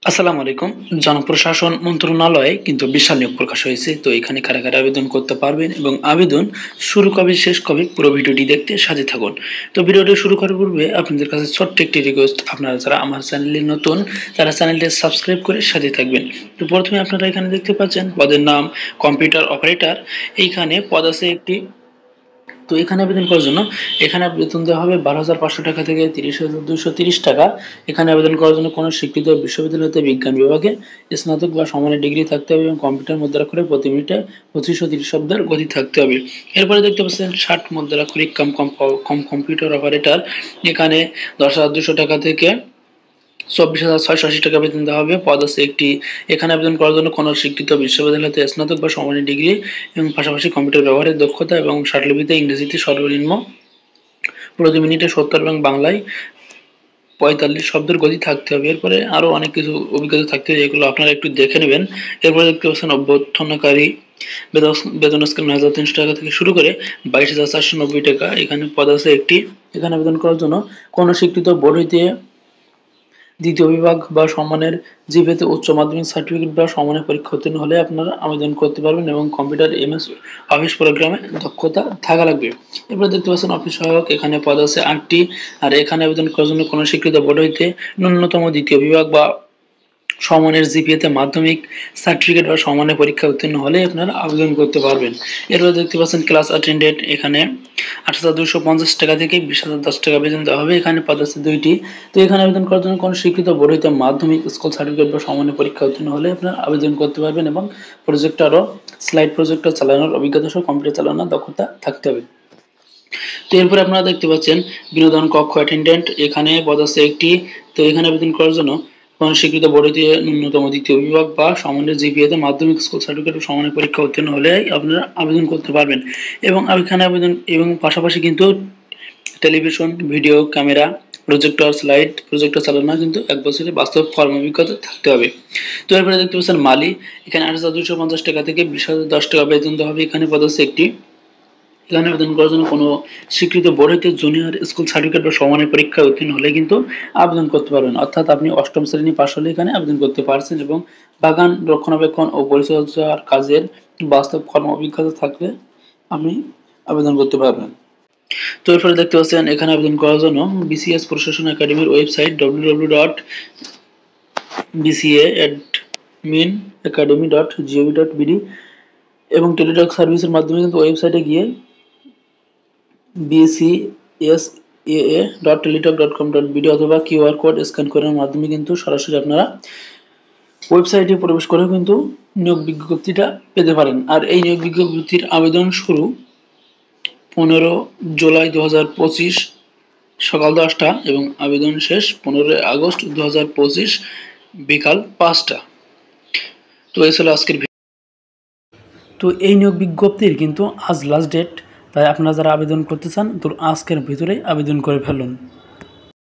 আসসালামু আলাইকুম। জনপ্রশাসন মন্ত্রণালয়ে কিন্তু বিশাল নিয়োগ প্রকাশ হয়েছে। তো এখানে কারা, কারা আবেদন করতে পারবেন এবং আবেদন শুরু কবে শেষ কবে পুরো ভিডিওটি দেখতে সাথে থাকুন। তো ভিডিওটি শুরু করার পূর্বে আপনাদের কাছে ছোট্ট একটি রিকোয়েস্ট, আপনারা যারা আমার চ্যানেলে নতুন তারা চ্যানেলটি সাবস্ক্রাইব করে সাথে থাকবেন। তো প্রথমে আপনারা এখানে দেখতে পাচ্ছেন পদের নাম কম্পিউটার অপারেটর। এইখানে পদ আছে একটি। তো এখানে আবেদন করার জন্য এখানে বেতন দেওয়া হবে 12,500 টাকা থেকে 30,230 টাকা। এখানে আবেদন করার জন্য কোনো স্বীকৃত বিশ্ববিদ্যালয় হতে বিজ্ঞান বিভাগে স্নাতক বা সমানের ডিগ্রি থাকতে হবে এবং কম্পিউটার মুদ্রাক্ষরে প্রতি মিনিটে 2530 শব্দের গতি থাকতে হবে। এরপরে দেখতে পাচ্ছেন 60 মুদ্রাক্ষরিক কম কম্পিউটার অপারেটর। এখানে 10,200 টাকা থেকে 24,680 টাকা বেতন দেওয়া হবে। পদ আছে একটি। এখানে আবেদন করার জন্য কোনো স্বীকৃত বিশ্ববিদ্যালয় হতে স্নাতক বা সমানের ডিগ্রি এবং পাশাপাশি কম্পিউটার ব্যবহারের দক্ষতা এবং ষাটলিপিতে ইংরেজিতে সর্বনিম্ন প্রতি মিনিটে 70 এবং বাংলায় 45 শব্দের গতি থাকতে হবে। এরপরে আরো অনেক কিছু অভিজ্ঞতা থাকতে হবে, এগুলো আপনারা একটু দেখে নেবেন। এরপরে দেখতে পাচ্ছেন অভ্যর্থনাকারী বেতন স্কেল 9,300 টাকা থেকে শুরু করে 22,490 টাকা। এখানে পদ আছে একটি। এখানে আবেদন করার জন্য কোনো স্বীকৃত বোর্ড হইতে দ্বিতীয় বিভাগ বা সম্মানের জিপিএতে উচ্চ মাধ্যমিক সার্টিফিকেট বা সমানের পরীক্ষা উত্তীর্ণ হলে আপনারা আবেদন করতে পারবেন এবং কম্পিউটার এমএস অফিস প্রোগ্রামে দক্ষতা থাকা লাগবে। এরপর দেখতে পাচ্ছেন অফিস সহায়ক। এখানে পদ আছে 8টি। আর এখানে আবেদন করার জন্য কোনো স্বীকৃত বোর্ড হইতে ন্যূনতম দ্বিতীয় বিভাগ বা সমানের জিপিএতে মাধ্যমিক সার্টিফিকেট বা সমানের পরীক্ষা উত্তীর্ণ হলে আপনারা আবেদন করতে পারবেন। এরপর দেখতে পাচ্ছেন ক্লাস অ্যাটেন্ডেন্ট। এখানে 8,250 টাকা থেকে 20,010 টাকা বেতন দেওয়া হবে। এখানে পদ আছে 2টি। তো এখানে আবেদন করার জন্য কোনো স্বীকৃত বোর্ড হইতে মাধ্যমিক স্কুল সার্টিফিকেট বা সমানের পরীক্ষা উত্তীর্ণ হলে আপনারা আবেদন করতে পারবেন এবং প্রজেক্টরও স্লাইড প্রজেক্টর চালানোর অভিজ্ঞতা সহ কম্পিউটার চালানোর দক্ষতা থাকতে হবে। তো এরপরে আপনারা দেখতে পাচ্ছেন বিনোদন কক্ষ অ্যাটেন্ডেন্ট। এখানে পদ আছে একটি। তো এখানে আবেদন করার জন্য কোনো স্বীকৃত বোর্ড হইতে ন্যূনতম দ্বিতীয় বিভাগ বা সমানের জিপিএতে মাধ্যমিক স্কুল সার্টিফিকেট ও সমানের পরীক্ষা উত্তীর্ণ হলে আপনারা আবেদন করতে পারবেন এবং এখানে আবেদন এবং পাশাপাশি কিন্তু television, video camera, projector, slide projector চালানো কিন্তু 1 বছরের বাস্তব কর্ম অভিজ্ঞতা থাকতে হবে। তো এরপরে দেখতে পাচ্ছেন মালি। এখানে 8,250 টাকা থেকে 20,010 টাকা বেতন দেওয়া হবে। এখানে পদ আছে একটি। এখানে আবেদন করার জন্য কোনো স্বীকৃত বোর্ড হইতে জুনিয়র স্কুল সার্টিফিকেট বা সমানের পরীক্ষায় উত্তীর্ণ হলে কিন্তু আবেদন করতে পারবেন। অর্থাৎ আপনি 8ম শ্রেণী পাশ হলে এখানে আবেদন করতে পারছেন এবং বাগান রক্ষণাবেক্ষণ ও পরিচর্যার কাজের বাস্তব কর্ম অভিজ্ঞতা থাকলে আপনি আবেদন করতে পারবেন। তো এরপরে দেখতে পাচ্ছেন এখানে আবেদন করার জন্য বিসিএস প্রশাসন একাডেমির ওয়েবসাইট www.bcaadminacademy.gov.bd এবং টেলিটক সার্ভিসের মাধ্যমে কিন্তু ওয়েবসাইটে গিয়ে bcsaa.teletalk.com.bd অথবা কিউআর কোড স্ক্যান করার মাধ্যমে কিন্তু সরাসরি আপনারা ওয়েবসাইটে প্রবেশ করে কিন্তু নিয়োগ বিজ্ঞপ্তিটা পেতে পারেন। আর এই নিয়োগ বিজ্ঞপ্তির আবেদন শুরু 15 জুলাই 2025 সকাল 10টা এবং আবেদন শেষ 15 আগস্ট 2025 বিকাল 5টা। তো এই ছিল আজকের ভিডিও। তো এই নিয়োগ বিজ্ঞপ্তির কিন্তু আজ লাস্ট ডেট, তাই আপনারা যারা আবেদন করতে চান তো আজকের ভিতরে আবেদন করে ফেলুন।